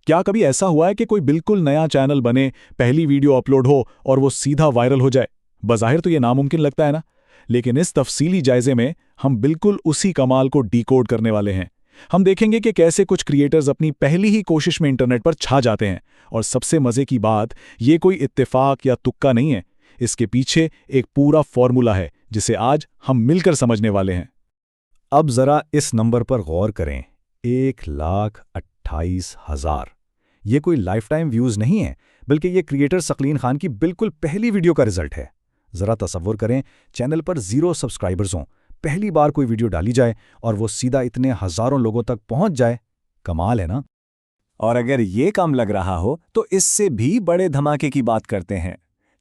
क्या कभी ऐसा हुआ है कि कोई बिल्कुल नया चैनल बने, पहली वीडियो अपलोड हो और वो सीधा वायरल हो जाए? बज़ाहिर तो ये नामुमकिन लगता है ना, लेकिन इस तफसीली जायजे में हम बिल्कुल उसी कमाल को डिकोड करने वाले हैं। हम देखेंगे कि कैसे कुछ क्रिएटर्स अपनी पहली ही कोशिश में इंटरनेट पर छा जाते हैं। और सबसे मजे की बात, ये कोई इत्तेफाक या तुक्का नहीं है। इसके पीछे एक पूरा फॉर्मूला है जिसे आज हम मिलकर समझने वाले हैं। अब जरा इस नंबर पर गौर करें, 1,28,000। ये कोई लाइफ टाइम व्यूज नहीं है, बल्कि ये क्रिएटर सकलीन खान की बिल्कुल पहली वीडियो का रिजल्ट है। जरा तसव्वुर करें, चैनल पर 0 सब्सक्राइबर्स हों, पहली बार कोई वीडियो डाली जाए और वो सीधा इतने हजारों लोगों तक पहुंच जाए। कमाल है ना? और अगर ये कम लग रहा हो तो इससे भी बड़े धमाके की बात करते हैं।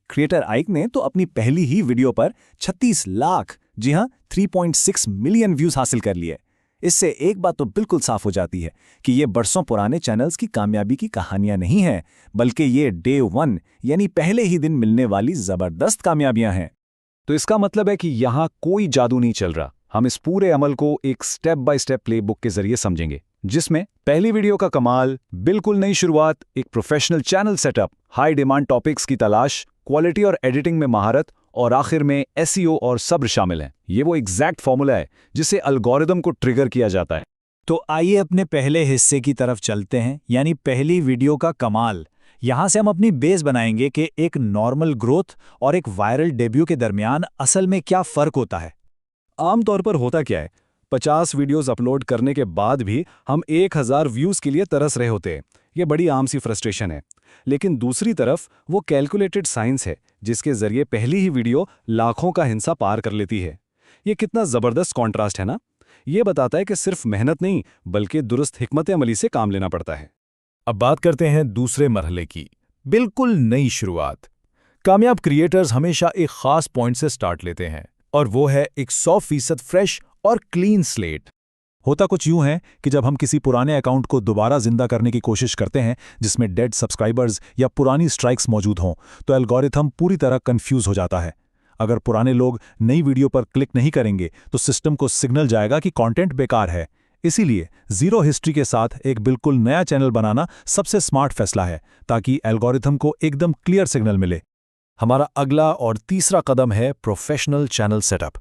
क्रिएटर आइक ने तो अपनी पहली ही वीडियो पर 36 लाख, जी हां 3.6 मिलियन व्यूज हासिल कर लिए। इससे एक बात तो बिल्कुल साफ हो जाती है कि ये बरसों पुराने चैनल्स की कामयाबी की कहानियां नहीं हैं, बल्कि ये डे 1 यानी पहले ही दिन मिलने वाली जबरदस्त कामयाबियां हैं। तो इसका मतलब है कि यहाँ कोई जादू नहीं चल रहा। हम इस पूरे अमल को एक स्टेप बाय स्टेप प्लेबुक के जरिए समझेंगे, जिसमें पहली वीडियो का कमाल, बिल्कुल नई शुरुआत, एक professional channel setup, high demand topics की तलाश, क्वालिटी और एडिटिंग में महारत और आखिर में एसईओ और सब्र शामिल हैं। ये वो एग्जैक्ट फॉर्मूला है जिसे एल्गोरिदम को ट्रिगर किया जाता है। तो आइए अपने पहले हिस्से की तरफ चलते हैं, यानी पहली वीडियो का कमाल। यहां से हम अपनी बेस बनाएंगे कि एक नॉर्मल ग्रोथ और एक वायरल डेब्यू के दरमियान असल में क्या फर्क होता है। आमतौर पर होता क्या है, 50 वीडियोस अपलोड करने के बाद भी हम 1000 व्यूज के लिए तरस रहे होते हैं। ये बड़ी आम सी फ्रस्ट्रेशन है। लेकिन दूसरी तरफ वो कैलकुलेटेड साइंस है जिसके जरिए पहली ही वीडियो लाखों का हिस्सा पार कर लेती है। ये कितना जबरदस्त कॉन्ट्रास्ट है ना? ये बताता है कि सिर्फ मेहनत नहीं, बल्कि दुरुस्त हिकमत अमली से काम लेना पड़ता है। अब बात करते हैं दूसरे मरहले की, बिल्कुल नई शुरुआत। कामयाब क्रिएटर्स हमेशा एक खास पॉइंट से स्टार्ट लेते हैं, और वो है एक 100% फ्रेश और क्लीन स्लेट। होता कुछ यूं है कि जब हम किसी पुराने अकाउंट को दोबारा जिंदा करने की कोशिश करते हैं, जिसमें डेड सब्सक्राइबर्स या पुरानी स्ट्राइक्स मौजूद हों, तो एल्गोरिथम पूरी तरह कंफ्यूज हो जाता है। अगर पुराने लोग नई वीडियो पर क्लिक नहीं करेंगे तो सिस्टम को सिग्नल जाएगा कि कंटेंट बेकार है। इसीलिए जीरो हिस्ट्री के साथ एक बिल्कुल नया चैनल बनाना सबसे स्मार्ट फैसला है, ताकि एल्गोरिथम को एकदम क्लियर सिग्नल मिले। हमारा अगला और तीसरा कदम है प्रोफेशनल चैनल सेटअप।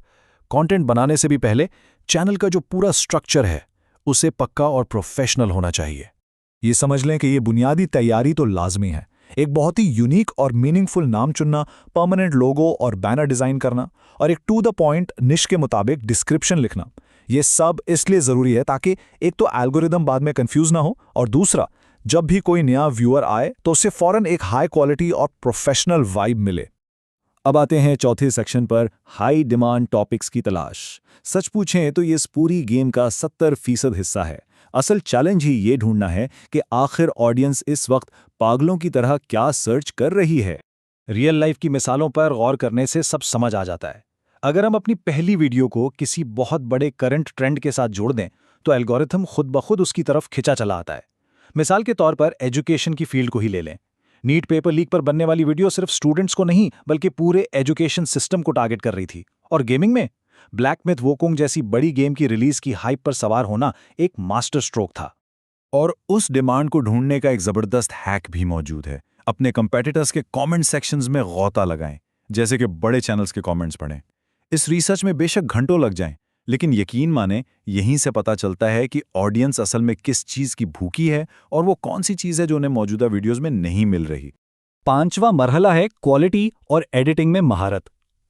कंटेंट बनाने से भी पहले चैनल का जो पूरा स्ट्रक्चर है उसे पक्का और प्रोफेशनल होना चाहिए। ये समझ लें कि ये बुनियादी तैयारी तो लाजमी है। एक बहुत ही यूनिक और मीनिंगफुल नाम चुनना, परमानेंट लोगो और बैनर डिजाइन करना, और एक टू द पॉइंट निश के मुताबिक डिस्क्रिप्शन लिखना, ये सब इसलिए जरूरी है ताकि एक तो एल्गोरिदम बाद में कंफ्यूज ना हो, और दूसरा, जब भी कोई नया व्यूअर आए तो उसे फौरन एक हाई क्वालिटी और प्रोफेशनल वाइब मिले। अब आते हैं चौथे सेक्शन पर, हाई डिमांड टॉपिक्स की तलाश। सच पूछें तो ये इस पूरी गेम का 70% हिस्सा है। असल चैलेंज ही ये ढूंढना है कि आखिर ऑडियंस इस वक्त पागलों की तरह क्या सर्च कर रही है। रियल लाइफ की मिसालों पर गौर करने से सब समझ आ जाता है। अगर हम अपनी पहली वीडियो को किसी बहुत बड़े करंट ट्रेंड के साथ जोड़ दें तो एल्गोरिथम खुद ब खुद उसकी तरफ खिंचा चला आता है। मिसाल के तौर पर एजुकेशन की फील्ड को ही ले लें। नीट पेपर लीक पर बनने वाली वीडियो सिर्फ स्टूडेंट्स को नहीं, बल्कि पूरे एजुकेशन सिस्टम को टारगेट कर रही थी। और गेमिंग में ब्लैक मिथ वोकोंग जैसी बड़ी गेम की रिलीज की हाइप पर सवार होना एक मास्टर स्ट्रोक था। और उस डिमांड को ढूंढने का एक जबरदस्त हैक भी मौजूद है। अपने कंपेटिटर्स के कमेंट सेक्शंस में गौता लगाएं, जैसे कि बड़े चैनल्स के कमेंट्स पढ़ें। इस रिसर्च में बेशक घंटों लग जाएं, लेकिन यकीन माने यहीं से पता चलता है कि ऑडियंस असल में किस चीज की भूखी है और वो कौन सी चीज है जो उन्हें मौजूदा वीडियोस में नहीं मिल रही। पांचवा मरहला है क्वालिटी और एडिटिंग में महारत।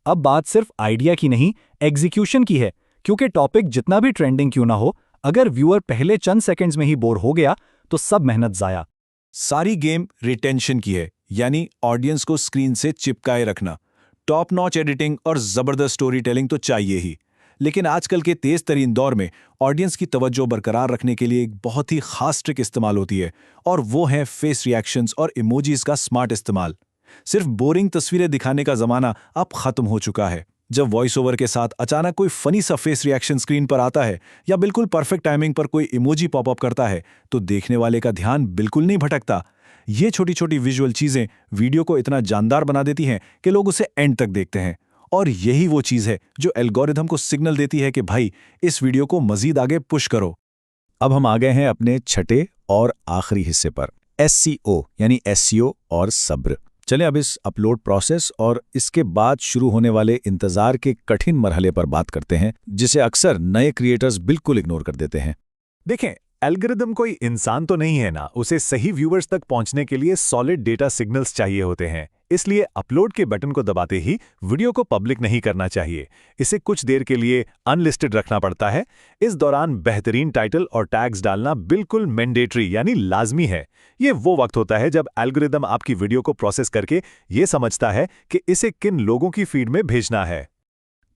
अब बात सिर्फ आइडिया की नहीं, एग्जीक्यूशन की है, क्योंकि टॉपिक जितना भी ट्रेंडिंग क्यों ना हो, अगर व्यूअर पहले चंद सेकंड्स में ही बोर हो गया तो सब मेहनत जाया। सारी गेम रिटेंशन की है, यानी ऑडियंस को स्क्रीन से चिपकाए रखना। टॉप नॉच एडिटिंग और जबरदस्त स्टोरी टेलिंग तो चाहिए ही, लेकिन आजकल के तेज तरीन दौर में ऑडियंस की तवज्जो बरकरार रखने के लिए एक बहुत ही खास ट्रिक इस्तेमाल होती है, और वो है फेस रिएक्शंस और इमोजीज का स्मार्ट इस्तेमाल। सिर्फ बोरिंग तस्वीरें दिखाने का जमाना अब खत्म हो चुका है। जब वॉइस ओवर के साथ अचानक कोई फनी सा फेस रिएक्शन स्क्रीन पर आता है या बिल्कुल परफेक्ट टाइमिंग पर कोई इमोजी पॉपअप करता है, तो देखने वाले का ध्यान बिल्कुल नहीं भटकता। ये छोटी छोटी विजुअल चीजें वीडियो को इतना जानदार बना देती हैं कि लोग उसे एंड तक देखते हैं। और यही वो चीज है जो एल्गोरिथम को सिग्नल देती है कि भाई, इस वीडियो को मजीद आगे पुश करो। अब हम आ गए हैं अपने छठे और आखिरी हिस्से पर, SEO यानी SEO और सब्र। चलें अब इस अपलोड प्रोसेस और इसके बाद शुरू होने वाले इंतजार के कठिन मरहले पर बात करते हैं, जिसे अक्सर नए क्रिएटर्स बिल्कुल इग्नोर कर देते हैं। देखें, एल्गोरिदम कोई इंसान तो नहीं है ना, उसे सही व्यूअर्स तक पहुंचने के लिए सॉलिड डेटा सिग्नल्स चाहिए होते हैं। इसलिए अपलोड के बटन को दबाते ही वीडियो को पब्लिक नहीं करना चाहिए। इसे कुछ देर के लिए अनलिस्टेड रखना पड़ता है। इस दौरान बेहतरीन टाइटल और टैग्स डालना बिल्कुल मैंडेटरी यानी लाजमी है। ये वो वक्त होता है जब एल्गोरिदम आपकी वीडियो को प्रोसेस करके ये समझता है कि इसे किन लोगों की फीड में भेजना है।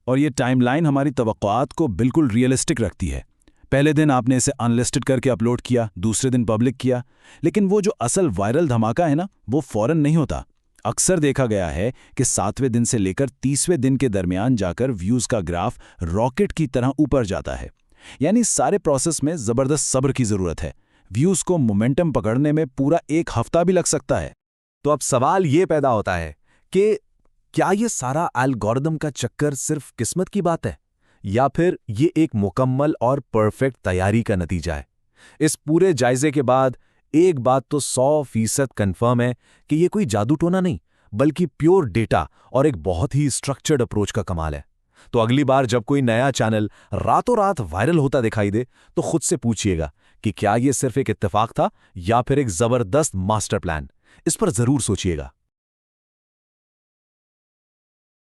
और ये टाइमलाइन हमारी तवक्कुआत को बिल्कुल रियलिस्टिक रखती है। पहले दिन आपने इसे अनलिस्टेड करके अपलोड किया, दूसरे दिन पब्लिक किया, लेकिन वो जो असल वायरल धमाका है ना, वो फौरन नहीं होता। अक्सर देखा गया है कि 7वें दिन से लेकर 30वें दिन के दरमियान जाकर व्यूज़ का ग्राफ रॉकेट की तरह ऊपर जाता है। यानी सारे प्रोसेस में ज़बरदस्त सब्र की ज़रूरत है। व्यूज़ को मोमेंटम पकड़ने में पूरा 1 हफ्ता भी लग सकता है। तो अब सवाल ये पैदा होता है कि क्या ये सारा एल्गोरिदम का चक्कर सिर्फ किस्मत की बात है, या फिर ये एक मुकम्मल और परफेक्ट तैयारी का नतीजा है? इस पूरे जायजे के बाद एक बात तो 100% कंफर्म है कि ये कोई जादू टोना नहीं, बल्कि प्योर डेटा और एक बहुत ही स्ट्रक्चर्ड अप्रोच का कमाल है। तो अगली बार जब कोई नया चैनल रातों रात वायरल होता दिखाई दे, तो खुद से पूछिएगा कि क्या ये सिर्फ एक इत्तेफाक था या फिर एक जबरदस्त मास्टर प्लान। इस पर जरूर सोचिएगा।